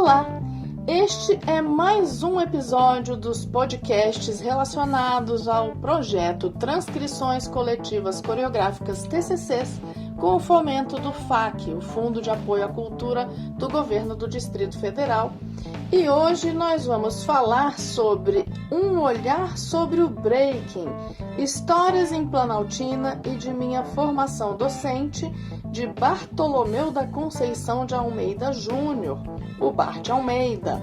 Olá! Este é mais um episódio dos podcasts relacionados ao projeto Transcrições Coletivas Coreográficas TCCs, com o fomento do FAC, o Fundo de Apoio à Cultura do Governo do Distrito Federal. E hoje nós vamos falar sobre Um Olhar sobre o Breaking, Histórias em Planaltina e de Minha Formação Docente, de Bartolomeu da Conceição de Almeida Júnior, o Bart Almeida.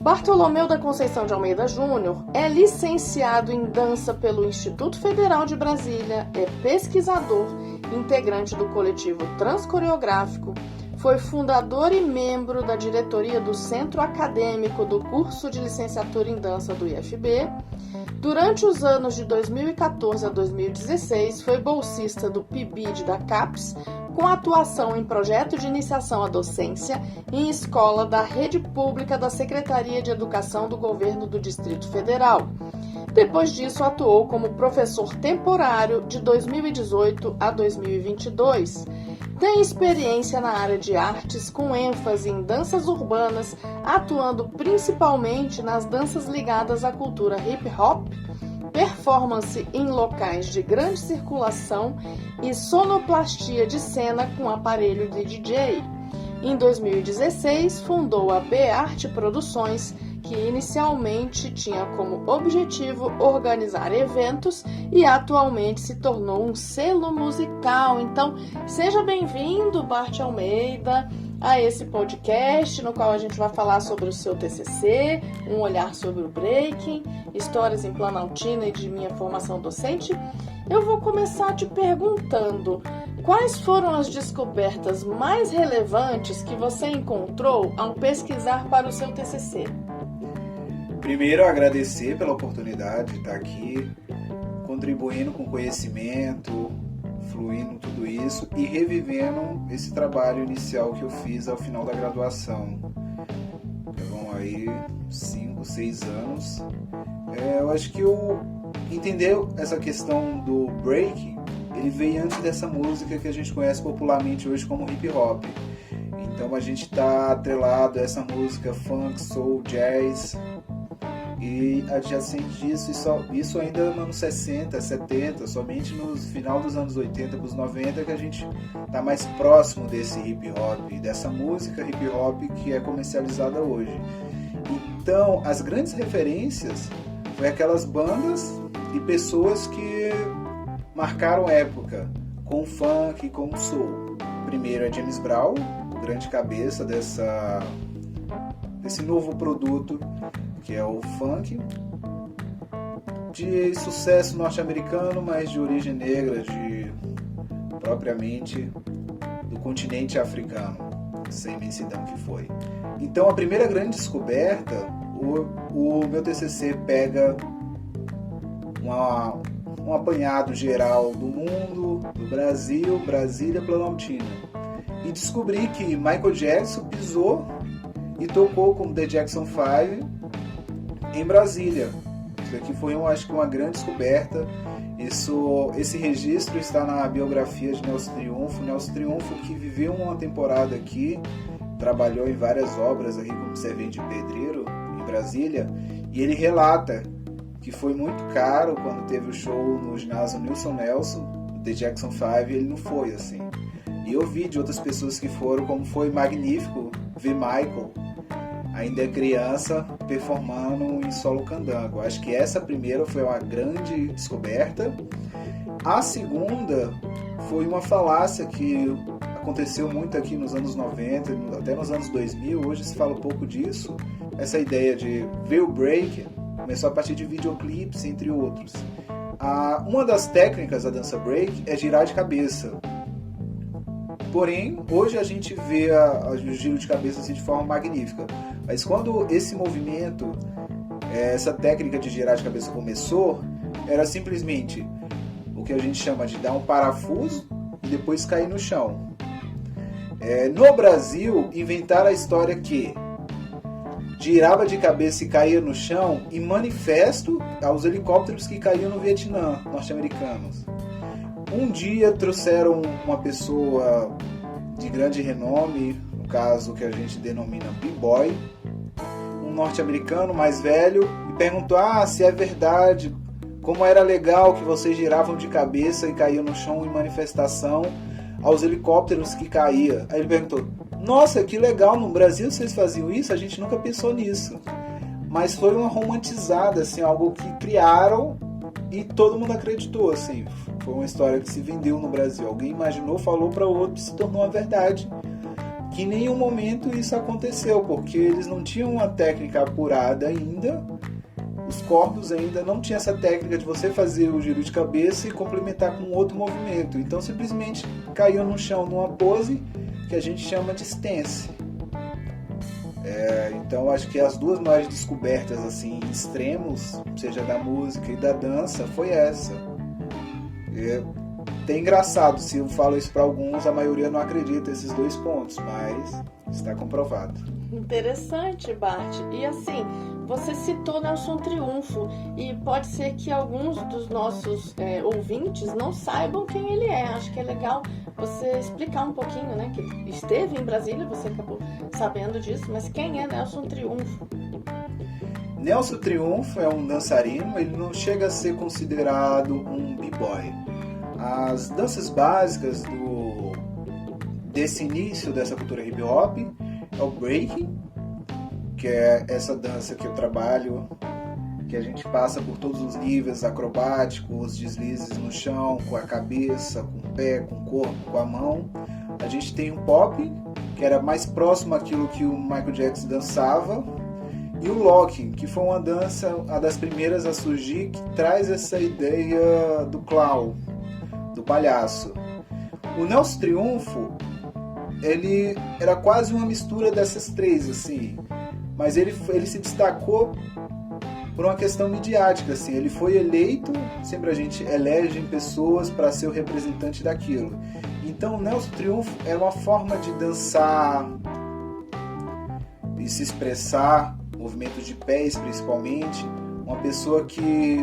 Bartolomeu da Conceição de Almeida Júnior é licenciado em dança pelo Instituto Federal de Brasília, é pesquisador, integrante do coletivo Transcoreográfico, foi fundador e membro da diretoria do Centro Acadêmico do Curso de Licenciatura em Dança do IFB. Durante os anos de 2014 a 2016, foi bolsista do PIBID da CAPES, com atuação em projeto de iniciação à docência em escola da rede pública da Secretaria de Educação do Governo do Distrito Federal. Depois disso, atuou como professor temporário de 2018 a 2022. Tem experiência na área de artes, com ênfase em danças urbanas, atuando principalmente nas danças ligadas à cultura hip-hop, performance em locais de grande circulação e sonoplastia de cena com aparelho de DJ. Em 2016, fundou a B-Arte Produções, que inicialmente tinha como objetivo organizar eventos e atualmente se tornou um selo musical. Então, seja bem-vindo, Bart Almeida, a esse podcast no qual a gente vai falar sobre o seu TCC, Um Olhar sobre o Breaking, Histórias em Planaltina e de Minha Formação Docente. Eu vou começar te perguntando: quais foram as descobertas mais relevantes que você encontrou ao pesquisar para o seu TCC? Primeiro, agradecer pela oportunidade de estar aqui, contribuindo com conhecimento, fluindo tudo isso e revivendo esse trabalho inicial que eu fiz ao final da graduação. Então, aí 5, 6 anos. Eu acho que eu entender essa questão do break, ele veio antes dessa música que a gente conhece popularmente hoje como hip hop. Então a gente está atrelado a essa música funk, soul, jazz. E adjacente disso, isso ainda nos anos 60, 70, somente no final dos anos 80 para os 90 que a gente está mais próximo desse hip hop, dessa música hip hop que é comercializada hoje. Então, as grandes referências foi aquelas bandas e pessoas que marcaram época com o funk e com o soul. Primeiro é James Brown, o grande cabeça desse novo produto que é o funk, de sucesso norte-americano, mas de origem negra, propriamente do continente africano, sem imensidão que foi. Então, a primeira grande descoberta, o meu TCC pega um apanhado geral do mundo, do Brasil, Brasília, Planaltina, e descobri que Michael Jackson pisou e tocou com The Jackson 5 em Brasília. Isso aqui foi, acho que, uma grande descoberta. Esse registro está na biografia de Nelson Triunfo. Nelson Triunfo, que viveu uma temporada aqui, trabalhou em várias obras aqui como servente de pedreiro em Brasília, e ele relata que foi muito caro quando teve o show no ginásio Nilson Nelson, The Jackson 5, e ele não foi assim. E eu vi de outras pessoas que foram, como foi magnífico ver Michael ainda é criança, performando em solo candango. Acho que essa primeira foi uma grande descoberta. A segunda foi uma falácia que aconteceu muito aqui nos anos 90, até nos anos 2000, hoje se fala um pouco disso. Essa ideia de ver o break começou a partir de videoclipes, entre outros. Uma das técnicas da dança break é girar de cabeça. Porém, hoje a gente vê o giro de cabeça assim, de forma magnífica. Mas quando esse movimento, essa técnica de girar de cabeça começou, era simplesmente o que a gente chama de dar um parafuso e depois cair no chão. No Brasil, inventaram a história que girava de cabeça e caía no chão em manifesto aos helicópteros que caíam no Vietnã, norte-americanos. Um dia trouxeram uma pessoa de grande renome, caso que a gente denomina b-boy, um norte-americano mais velho, e perguntou se é verdade, como era legal que vocês giravam de cabeça e caíam no chão em manifestação aos helicópteros que caíam. Aí ele perguntou, nossa, que legal, no Brasil vocês faziam isso? A gente nunca pensou nisso. Mas foi uma romantizada, assim, algo que criaram e todo mundo acreditou, assim. Foi uma história que se vendeu no Brasil. Alguém imaginou, falou para o outro e se tornou a verdade. Que em nenhum momento isso aconteceu, porque eles não tinham uma técnica apurada ainda. Os cordos ainda não tinham essa técnica de você fazer o giro de cabeça e complementar com outro movimento. Então simplesmente caiu no chão numa pose que a gente chama de stance. Então acho que as duas maiores descobertas assim, extremos, seja da música e da dança, foi essa. É engraçado, se eu falo isso para alguns, a maioria não acredita nesses dois pontos, mas está comprovado. Interessante, Bart. E assim, você citou Nelson Triunfo e pode ser que alguns dos nossos ouvintes não saibam quem ele é. Acho que é legal você explicar um pouquinho, né? Que ele esteve em Brasília, você acabou sabendo disso, mas quem é Nelson Triunfo? Nelson Triunfo é um dançarino, ele não chega a ser considerado um b-boy. As danças básicas desse início dessa cultura hip hop é o breaking, que é essa dança que eu trabalho, que a gente passa por todos os níveis acrobáticos, deslizes no chão, com a cabeça, com o pé, com o corpo, com a mão. A gente tem o pop, que era mais próximo àquilo que o Michael Jackson dançava, e o locking, que foi uma dança, uma das primeiras a surgir, que traz essa ideia do clown, do palhaço. O Nelson Triunfo, ele era quase uma mistura dessas três, assim, mas ele se destacou por uma questão midiática, assim. Ele foi eleito, sempre a gente elege pessoas para ser o representante daquilo. Então o Nelson Triunfo era uma forma de dançar e se expressar, movimentos de pés principalmente, uma pessoa que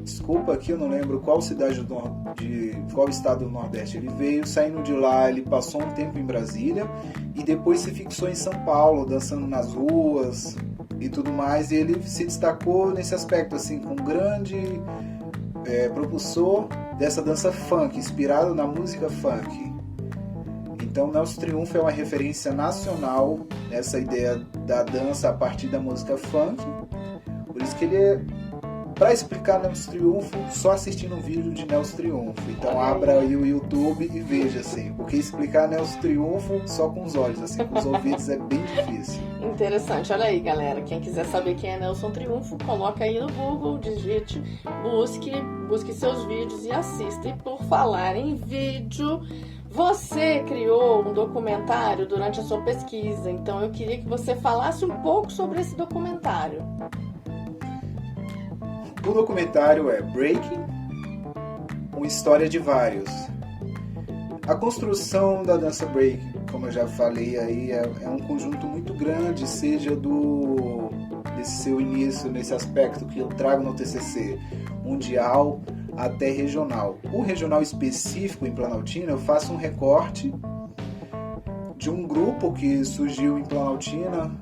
desculpa aqui, eu não lembro qual cidade qual estado do Nordeste ele veio. Saindo de lá, ele passou um tempo em Brasília e depois se fixou em São Paulo, dançando nas ruas e tudo mais. E ele se destacou nesse aspecto, assim, com um grande propulsor dessa dança funk, inspirado na música funk. Então, Nelson Triunfo é uma referência nacional nessa ideia da dança a partir da música funk. Por isso que ele é... Para explicar Nelson Triunfo, só assistindo um vídeo de Nelson Triunfo. Então abra aí o YouTube e veja, assim. Porque explicar Nelson Triunfo só com os olhos, assim, com os ouvidos é bem difícil. Interessante, olha aí, galera. Quem quiser saber quem é Nelson Triunfo, coloca aí no Google, digite, busque seus vídeos e assista. E por falar em vídeo, você criou um documentário durante a sua pesquisa. Então eu queria que você falasse um pouco sobre esse documentário. O documentário é Breaking, uma história de vários. A construção da dança breaking, como eu já falei aí, é um conjunto muito grande, seja desse seu início, nesse aspecto que eu trago no TCC, mundial até regional. O regional específico em Planaltina, eu faço um recorte de um grupo que surgiu em Planaltina.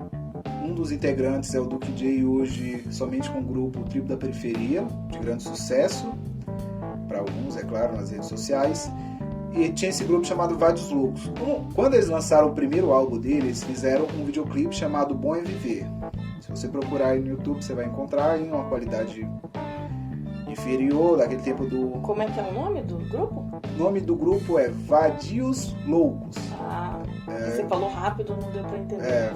Um dos integrantes é o Duque J, hoje somente com o grupo Tribo da Periferia, de grande sucesso, para alguns, é claro, nas redes sociais. E tinha esse grupo chamado Vários Loucos. Quando eles lançaram o primeiro álbum deles, eles fizeram um videoclipe chamado Bom é Viver. Se você procurar aí no YouTube, você vai encontrar em uma qualidade inferior, daquele tempo do... Como é que é o nome do grupo? O nome do grupo é Vários Loucos. Você falou rápido, não deu pra entender.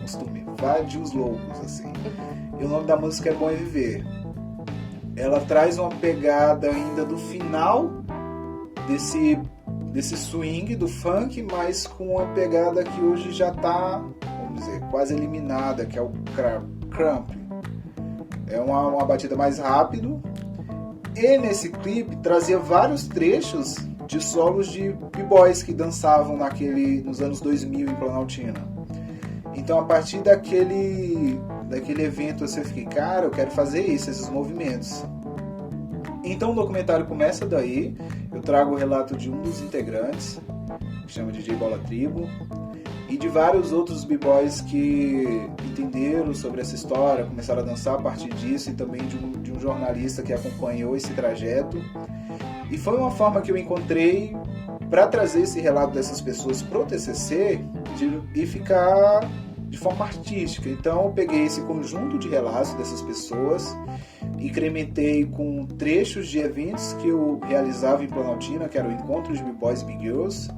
Costume, Vários Loucos, assim. E o nome da música é Bom é Viver. Ela traz uma pegada ainda do final desse swing, do funk, mas com uma pegada que hoje já tá, vamos dizer, quase eliminada, que é o crump. É uma batida mais rápido. E nesse clipe trazia vários trechos de solos de b-boys que dançavam nos anos 2000 em Planaltina. Então, a partir daquele evento, eu fiquei, cara, eu quero fazer isso, esses movimentos. Então o documentário começa daí, eu trago o relato de um dos integrantes, que chama DJ Bola Tribo, e de vários outros b-boys que entenderam sobre essa história, começaram a dançar a partir disso, e também de um jornalista que acompanhou esse trajeto. E foi uma forma que eu encontrei para trazer esse relato dessas pessoas pro TCC e ficar de forma artística. Então eu peguei esse conjunto de relatos dessas pessoas, incrementei com trechos de eventos que eu realizava em Planaltina, que era o Encontro de B-Boys e B-Girls.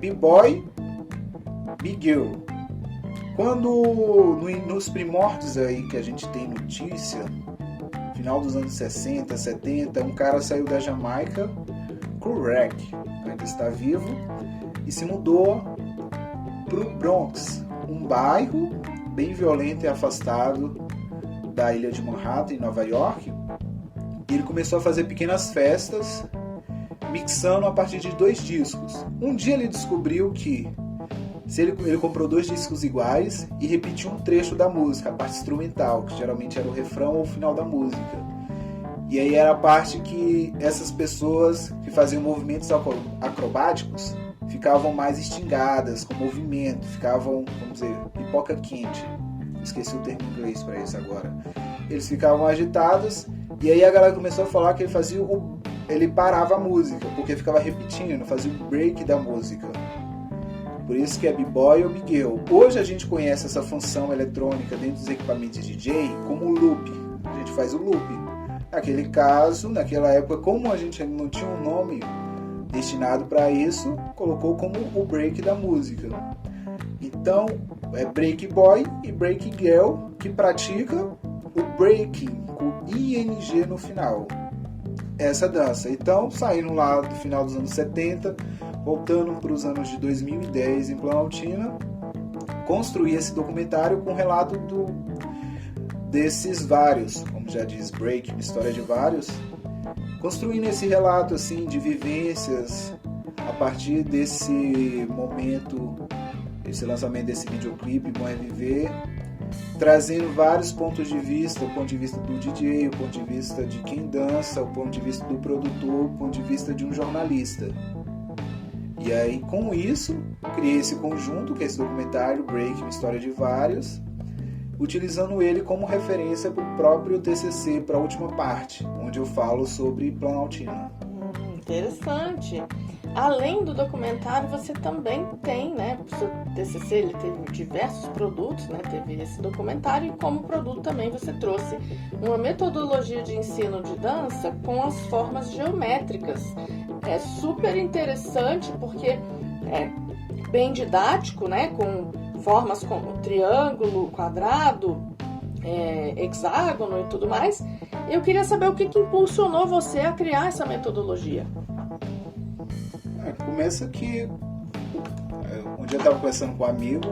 B-Boy, B-Girl. Quando nos primórdios aí que a gente tem notícia, final dos anos 60, 70, um cara saiu da Jamaica, Kurek, ainda está vivo, e se mudou para o Bronx, um bairro bem violento e afastado da ilha de Manhattan, em Nova York. E ele começou a fazer pequenas festas, mixando a partir de 2 discos. Um dia ele descobriu que ele comprou 2 discos iguais e repetiu um trecho da música, a parte instrumental, que geralmente era o refrão ou o final da música. E aí era a parte que essas pessoas que faziam movimentos acrobáticos ficavam mais instigadas com o movimento, ficavam, vamos dizer, pipoca quente. Esqueci o termo em inglês para isso agora. Eles ficavam agitados, e aí a galera começou a falar que ele parava a música, porque ficava repetindo, fazia o break da música. Por isso que é B-Boy ou B-Girl. Hoje a gente conhece essa função eletrônica dentro dos equipamentos de DJ como loop. A gente faz o loop. Naquele caso, naquela época, como a gente não tinha um nome destinado para isso, colocou como o break da música. Então, é break boy e break girl que pratica o breaking com ING no final. Essa dança. Então, saindo lá do final dos anos 70, voltando para os anos de 2010 em Planaltina, construí esse documentário com relato desses vários, como já diz Break, uma história de vários, construindo esse relato assim de vivências a partir desse momento, esse lançamento desse videoclipe Bom é Viver, trazendo vários pontos de vista, o ponto de vista do DJ, o ponto de vista de quem dança, o ponto de vista do produtor, o ponto de vista de um jornalista. E aí, com isso, criei esse conjunto, que é esse documentário, Break, uma história de vários, utilizando ele como referência para o próprio TCC, para a última parte, onde eu falo sobre Planaltina. Interessante. Além do documentário, você também tem, né, o seu TCC, ele teve diversos produtos, né, teve esse documentário, e como produto também você trouxe uma metodologia de ensino de dança com as formas geométricas. É super interessante porque é bem didático, né, com formas como triângulo, quadrado, hexágono e tudo mais. Eu queria saber o que impulsionou você a criar essa metodologia. Começa que um dia eu estava conversando com um amigo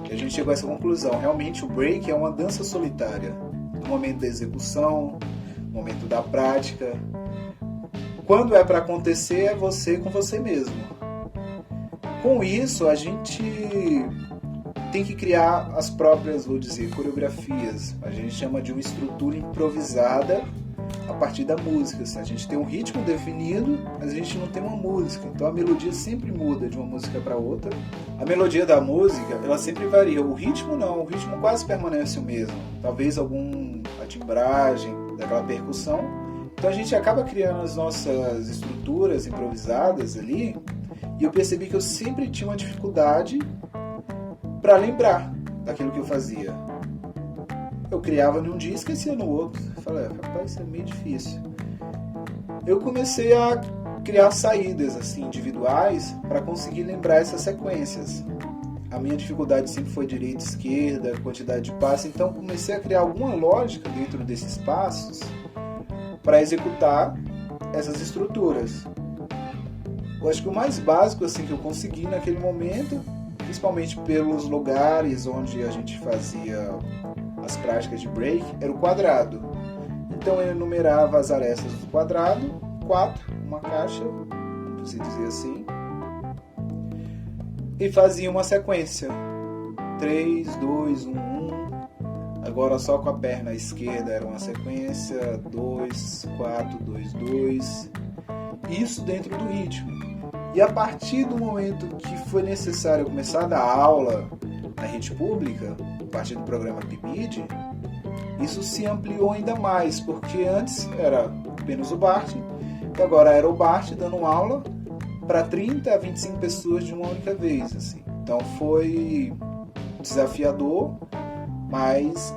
e a gente chegou a essa conclusão. Realmente o break é uma dança solitária. No momento da execução, no momento da prática. Quando é para acontecer, é você com você mesmo. Com isso, a gente tem que criar as próprias, vou dizer, coreografias. A gente chama de uma estrutura improvisada a partir da música. Assim, a gente tem um ritmo definido, mas a gente não tem uma música. Então a melodia sempre muda de uma música para outra. A melodia da música, ela sempre varia. O ritmo não, o ritmo quase permanece o mesmo. Talvez a timbragem daquela percussão. Então a gente acaba criando as nossas estruturas improvisadas ali. E eu percebi que eu sempre tinha uma dificuldade para lembrar daquilo que eu fazia. Eu criava num dia e esquecia no outro. Eu falei, rapaz, isso é meio difícil. Eu comecei a criar saídas assim, individuais para conseguir lembrar essas sequências. A minha dificuldade sempre foi direita, esquerda, quantidade de passos. Então comecei a criar alguma lógica dentro desses passos para executar essas estruturas. Eu acho que o mais básico assim, que eu consegui naquele momento, principalmente pelos lugares onde a gente fazia as práticas de break, era o quadrado. Então eu enumerava as arestas do quadrado, 4, uma caixa, vamos dizer assim, e fazia uma sequência. 3, 2, 1, 1. agora só com a perna esquerda era uma sequência 2, 4, 2, 2. Isso dentro do ritmo. E a partir do momento que foi necessário começar a dar aula na rede pública, a partir do programa PIBID, isso se ampliou ainda mais, porque antes era apenas o Bart, e agora era o Bart dando aula para 30 a 25 pessoas de uma única vez. Assim. Então foi desafiador, mas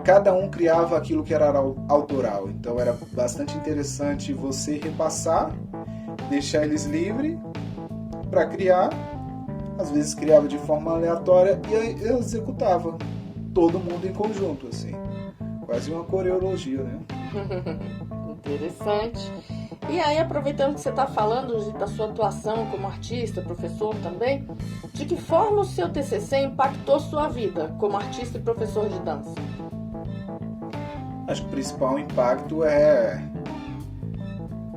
cada um criava aquilo que era autoral. Então era bastante interessante você repassar, deixar eles livres para criar. Às vezes criava de forma aleatória e eu executava todo mundo em conjunto, assim. Quase uma coreologia, né? Interessante. E aí, aproveitando que você está falando da sua atuação como artista, professor também, de que forma o seu TCC impactou sua vida como artista e professor de dança? Acho que o principal impacto é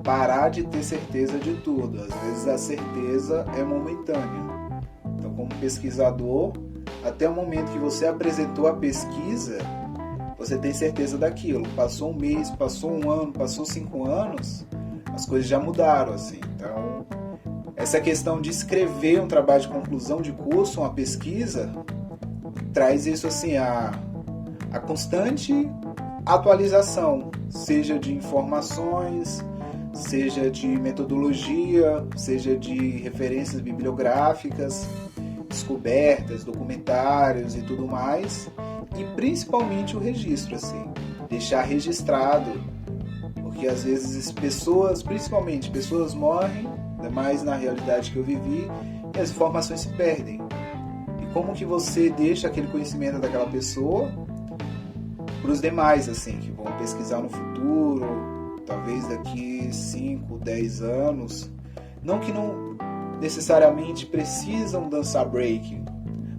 parar de ter certeza de tudo. Às vezes a certeza é momentânea. Então, como pesquisador, até o momento que você apresentou a pesquisa, você tem certeza daquilo. Passou um mês, passou um ano, passou 5 anos, as coisas já mudaram, assim. Então, essa questão de escrever um trabalho de conclusão de curso, uma pesquisa, traz isso assim, a constante atualização, seja de informações, seja de metodologia, seja de referências bibliográficas, descobertas, documentários e tudo mais, e principalmente o registro, assim, deixar registrado, porque às vezes pessoas, principalmente pessoas morrem, ainda mais na realidade que eu vivi, e as informações se perdem. E como que você deixa aquele conhecimento daquela pessoa para os demais, assim, que vão pesquisar no futuro, talvez daqui 5, 10 anos, não que não necessariamente precisam dançar break,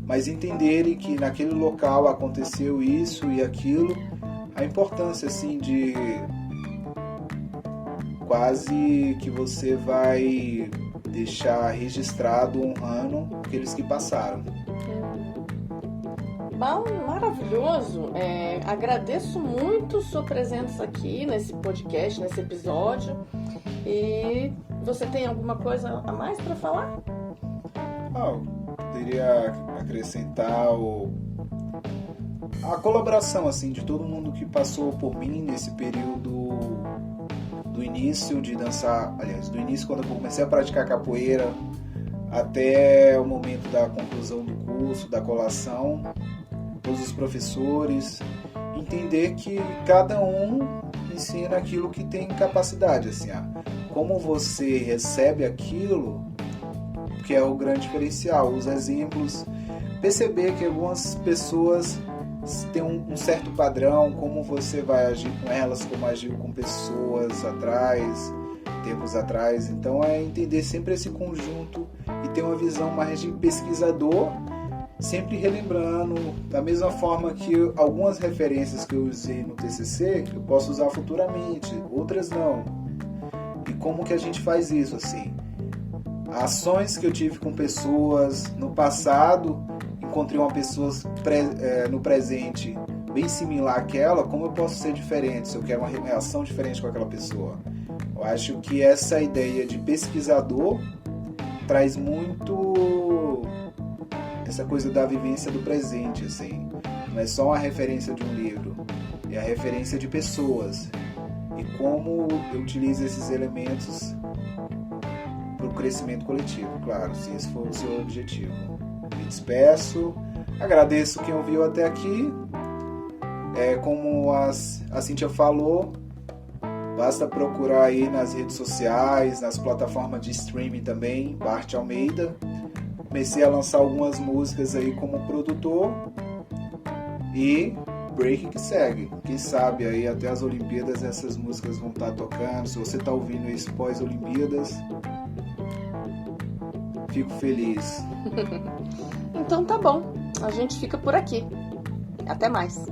mas entenderem que naquele local aconteceu isso e aquilo, a importância assim de quase que você vai deixar registrado, honrando aqueles que passaram. Bom, maravilhoso. Agradeço muito sua presença aqui nesse podcast, nesse episódio. E você tem alguma coisa a mais para falar? Poderia acrescentar a colaboração assim, de todo mundo que passou por mim nesse período do início de dançar, aliás, do início quando eu comecei a praticar capoeira até o momento da conclusão do curso, da colação, todos os professores, entender que cada um ensina aquilo que tem capacidade, assim, como você recebe aquilo, que é o grande diferencial, os exemplos, perceber que algumas pessoas têm um certo padrão, como você vai agir com elas, como agiu com pessoas atrás, tempos atrás, então é entender sempre esse conjunto e ter uma visão mais de pesquisador, sempre relembrando, da mesma forma que algumas referências que eu usei no TCC, eu posso usar futuramente, outras não. E como que a gente faz isso, assim? Ações que eu tive com pessoas no passado, encontrei uma pessoa no presente bem similar àquela, como eu posso ser diferente, se eu quero uma reação diferente com aquela pessoa? Eu acho que essa ideia de pesquisador traz muito essa coisa da vivência do presente, assim. Não é só uma referência de um livro, é a referência de pessoas. E como eu utilizo esses elementos para o crescimento coletivo, claro, se esse for o seu objetivo. Me despeço, agradeço quem ouviu até aqui. Como a Cíntia falou, basta procurar aí nas redes sociais, nas plataformas de streaming também, Bart Almeida. Comecei a lançar algumas músicas aí como produtor e break que segue. Quem sabe aí até as Olimpíadas essas músicas vão estar tocando. Se você está ouvindo isso pós-Olimpíadas, fico feliz. Então tá bom, a gente fica por aqui. Até mais.